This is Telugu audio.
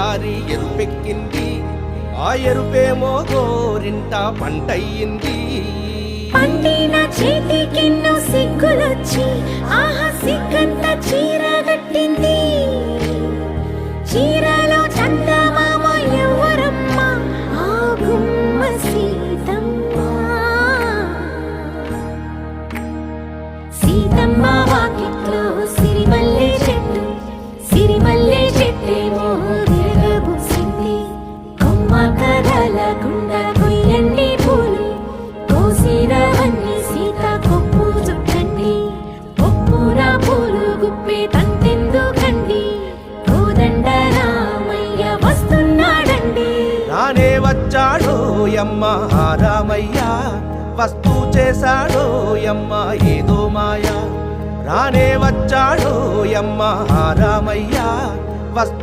ఒకసారి ఎరుపెక్కింది, ఆ ఎరుపేమో గోరింట పంటయ్యింది. పండిన చేతికెన్నో సిగ్గులొచ్చి ఆహా సిగ్గంత చీరగట్టింది. చీరలో చందమామ ఎవరమ్మ, ఆ గుమ్మ సీతమ్మ. సీతమ్మ వాకిట్లో సిరిమల్లె చెట్టు, సిరిమల్లె చెట్టేమో తిరగబూసింది. కొమ్మ కదలకుండా కొయ్యండి పూలు, కోసిరవన్నీ సీత కొప్పు చుట్టండి. కొప్పున పూలు గుప్పే తంతెందుకండి, కోదండ రామయ్య వస్తున్నాడండి. రానే వచ్చాడో యమ్మ ఆ రామయ్య, వస్తూ చేశాడో యమ్మ ఏదో మాయ. రానే వచ్చాడో యమ్మ ఆ రామయ్య, వస్తూ